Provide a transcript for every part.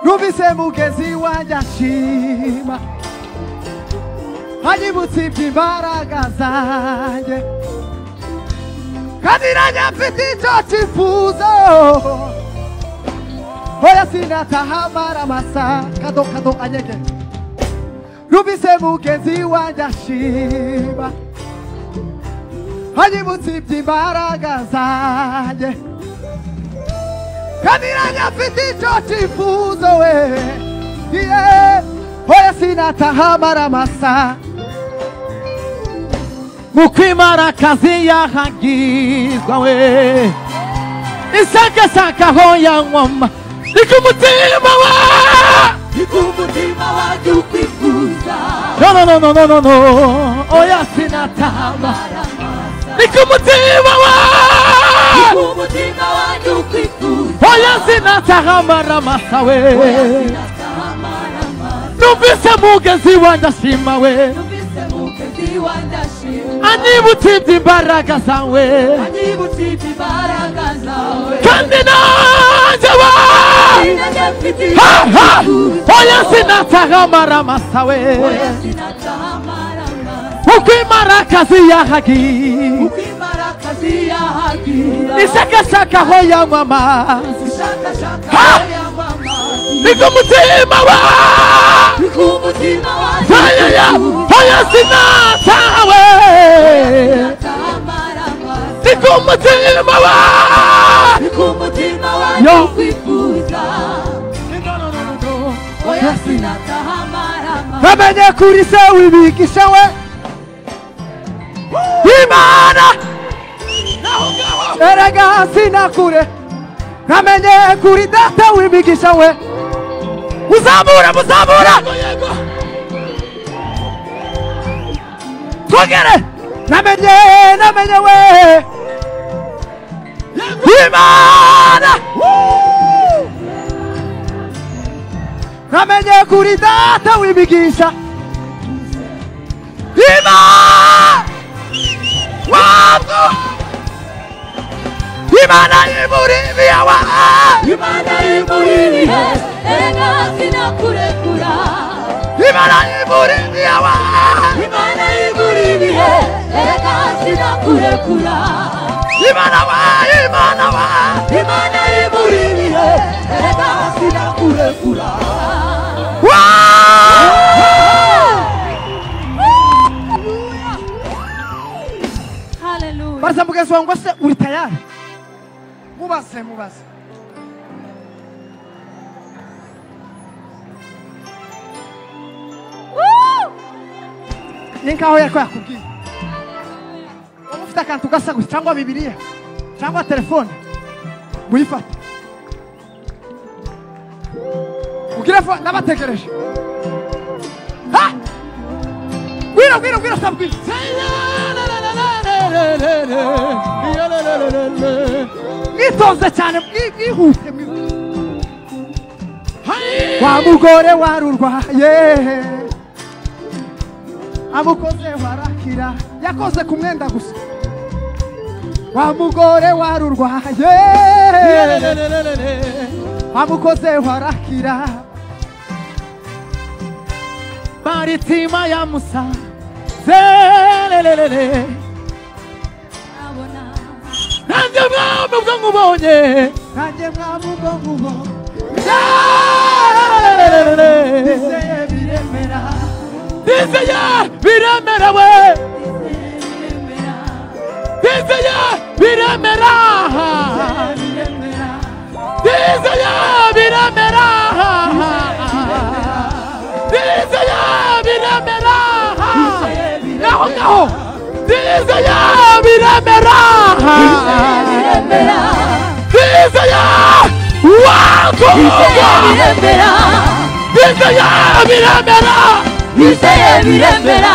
Rubise mugezi wajashima Hanyibutsi imbaraga zanjye kandi nanyafite icyo cyifuzo Hoya sinatahamara masa kado anyege Rubise mugezi wajashima Hanyibutsi imbaraga zanjye kandi nanyafite icyo cyifuzo we Hoya sinatahamara masa Mukwimara kazi yahagizwa we Isaka hoya ngoma Ikumutima wa ukwifuza No Oya sinatahamara masa Ikumutima wa ukwifuza Oya sinatahamara masa we Nubise mugezi wandashima we Anyibutsi imbaraga zawe kandi nanjye Oya sinatahamara masa we Ukwimara kazi yahagira Isaka hoya mama Ikumutima wa Hoya sinatawe Ikumutima wa ukwifuza Hoya sinatahamara masa Namenye kuri se wibigisha we Imana Erega sinakure Namenye kuri data wibigisha we Muzamura Twogere Namenye we Imana Namenye kuri data wibigisha Imana Wabwo Imana imuribi yawa Imana imuribi Erega sinakurekura Imana imuribi yawa Imana imuribi Erega sinakurekura Imana imuribi Erega sinakurekura Hallelujah Barza mugezi wangu se uri tayari Mubaze Ninkaho yako yakubwiye Ufite akantu gasa gusa cyangwa Bibiliya cyangwa telefone Muyifata Ukira fo nabategereje Ha Gwira sabwi Nitonze cyane bwihute Wa mugore warurwaye Amukoze warakira yakoze kumwenda gusa Wa mugore warurwaye Amukoze warakira Baritima ya Musa Zelelelele Nanjye mwamu bwo ngubonye Dizeye biremera we Dizeye biremera Naho Dizeye biremera Dizeye wako Dizeye biremera Dizeye biremera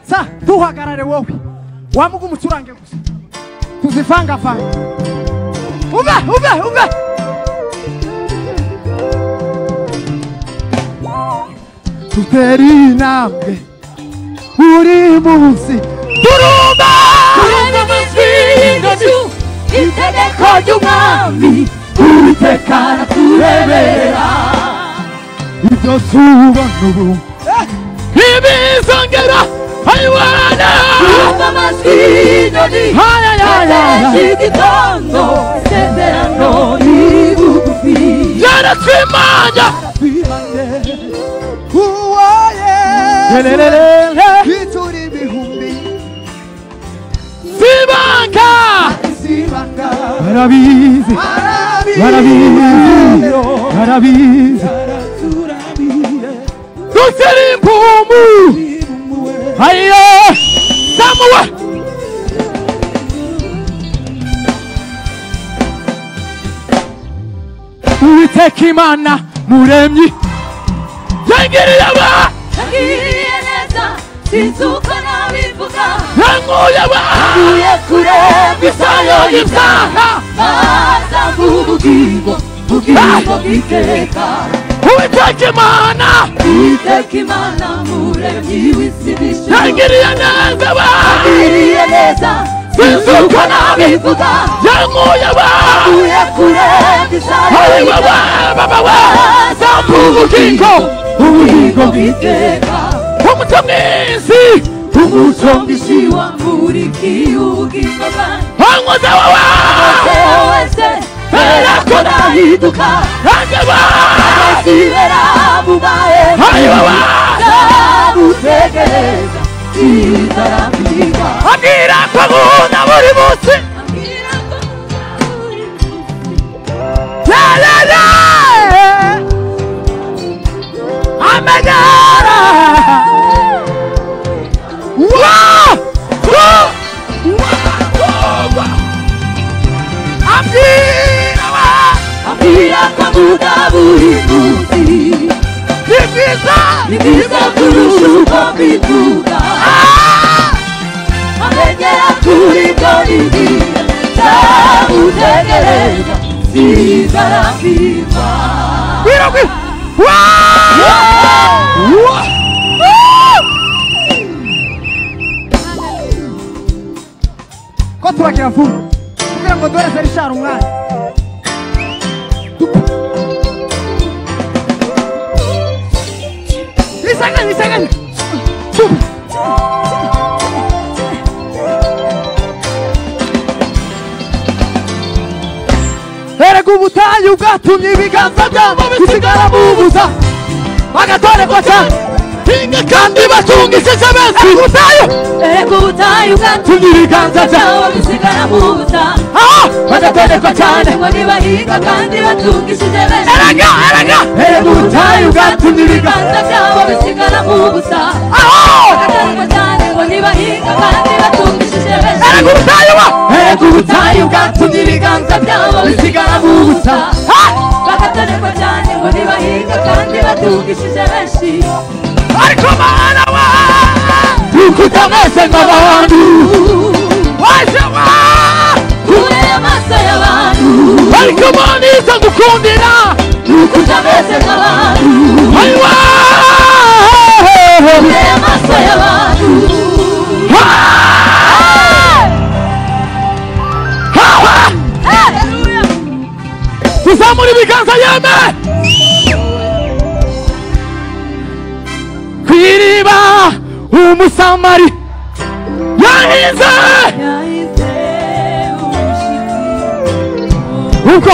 Sa tuhagarare wowe wamuga umucurange gusa tuzifangafanga. Uve tutera intambwe uri munsi turumba itegeko ry'umwami Uwiteka araturebera ibyo suba n'ubu ibizongera ayiwana umva amajwi y'inyoni y'igitondo isezerano rigufi yaratwimanya uwoye ituri ibihumbi sibanga barabizi dusera impumu ayo samuwe Uwiteka Imana muremyi yangiriye neza sinzuka nabivuga yankuye kure bisayo y'ibyaha maza ubugingo bw'iteka Uwiteka Imana muremyi w'isi n'ijuru yangiriye neza sinzuka nabivuga yankuye kure bisayo y'ibyaha maza ubugingo bw'iteka umuco mwisi umuco mwisi wamurikiye ubugingo bwanjye wankoze wowe wese berako nahinduka abazibera mu mahema ndamutegereza sinzarambirwa ambwira ko nkunda buri munsi amenyera ambwira ko nkunda buri munsi ni byiza kurusha uko mbivuga amenyera kuri byo nibwira ndamutegereza sinzarambirwa ko turagira vuba kugira ngo dore Serishara umwanya isangane erega ubutayu bwatumye ibiganza byabo bisigara mu busa bagatorerwa cyane hinga kandi batungishije benshi ubutayu bwatumye ibiganza byabo bisigara mu busa bagatorerwa cyane ngo nibahinga kandi batungishije benshi erega ubutayu bwatumye ibiganza byabo bisigara mu busa bagatorerwa cyane ngo nibahinga kandi batungishije benshi erega ubutayu bwatumye ibiganza byabo bisigara mu busa bagatorerwa cyane ngo nibahinga kandi batungishije benshi ariko mana wa ukutameze nk'abantu waje kure y'amaso y'abantu ariko mana iza gukundira ukutameze nk'abantu ayiwa kure y'amaso y'abantu tuzamura ibiganza yeme kw'iriba umusamari yahinze ubwo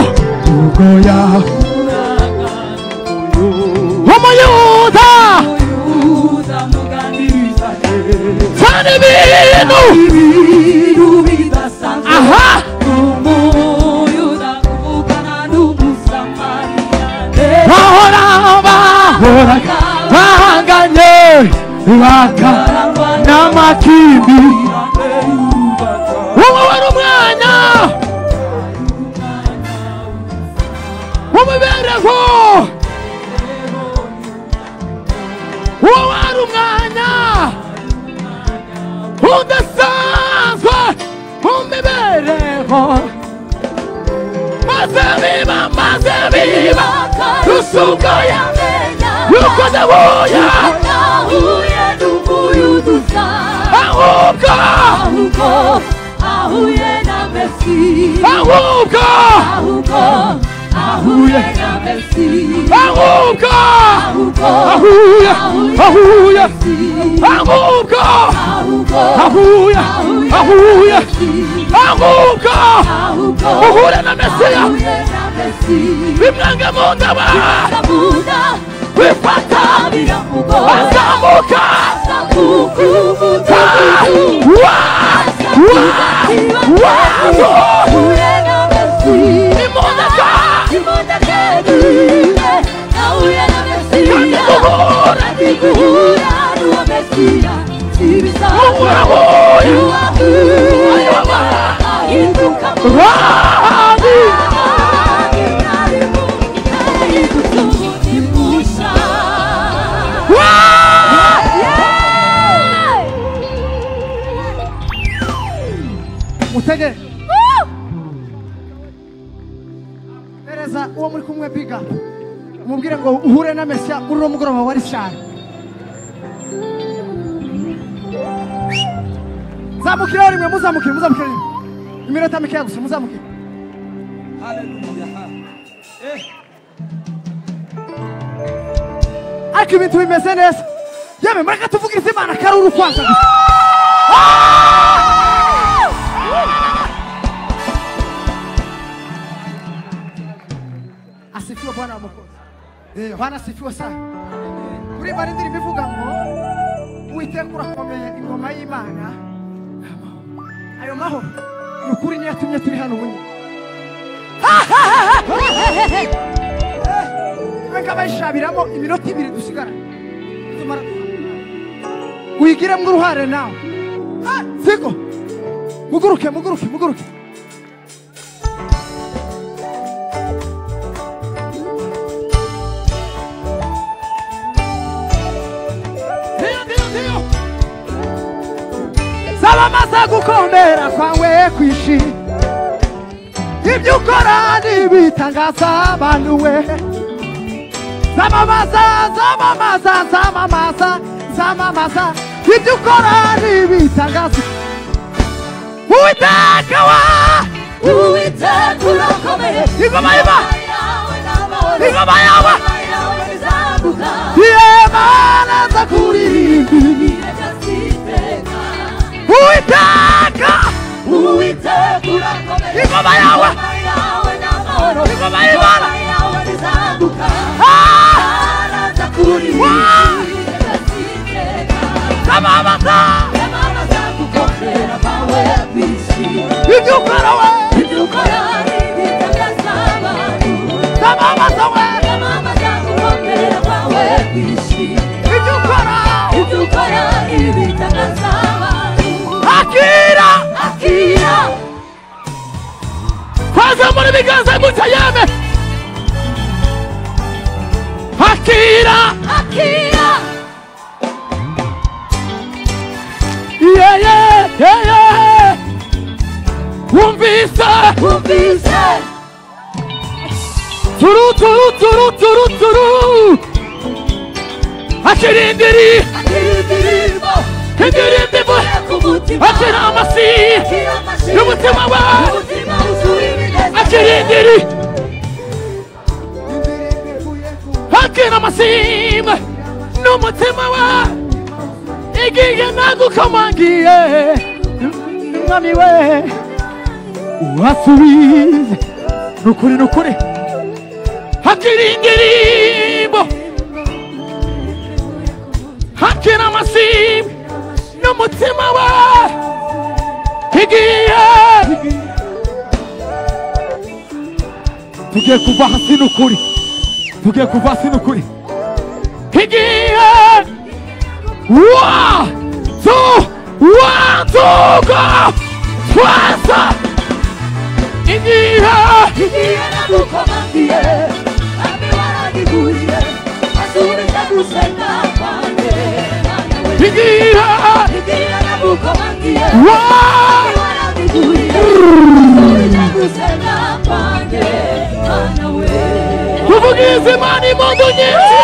umuyuda cyane ibintu bidasanzwe aha bahanganye baka n'amakindi wowe wari umwanya w'imibereho wowe wari umwanya udasanzwe mu mibereho maze biba rusuka yuko nahuye n'umuyuduza ahubwo ahuye na Mesi ahubwo ahuye na Mesi ahubwo uhure na Mesiya bimwanga mu ndaba wifata azamuka Utege Ereza uwo muri kumwe biga umubwire ngo uhure na Mesiya uri no mugoroba wari cyane zamukira rimwe muzamukira iminota mike gusa muzamukira haleluya ariko ibintu bimeze neza yeme mureka tuvugirize Imana karuru kwanza asifiwe Bwana Mwokozi. Bwana asifiwe sana. Kuri barindiri bivuga ngo Uwiteka urakomeye ingoma y'Imana. Ayo mahoro nukuri niyo yatumye turi hano bunye. Reka bayishabiramo iminota 2 dusigara. Wigire mu ruhare nawe. Siko. Muguruke. Sabamaza gukomera kwawe kwishi ibyo ukora nibitangaza abantu we Zamamaza ibyo ukora nibitangaza Uwiteka urakomeye ingoma yawe Imana zakuririmba Uwiteka urakomeye ingoma yawe ingoma y'Imana Zamamaza gukomera kwawe kwishi ibyo ukora nibitangaza abantu Zamamaza gukomera kwawe kwishi ibyo ukora nibitangaza abantu Akira Faza muri biganza mutayeme Akira Yeah Umvise Turu Akirindiri Indirimbo Akira amasi N'umutima wawe Akirindiri Akira amasimba N'umutima wawe Igiye nagukomangiye Mwami we Wasubize Nukuri Akirindiribo Akira amasimba N'umutima wawe Igiye Tugiye kuva hasi n'ukuri Igiye 1, 2, go! Twice! Igiye nagukomangiye Ami waragiguye Asubiza gusenga kwanjye Igiye nagukomangiye Ami waragiguye Asubiza gusenga kwanjye mwiza imana impundu nyinshi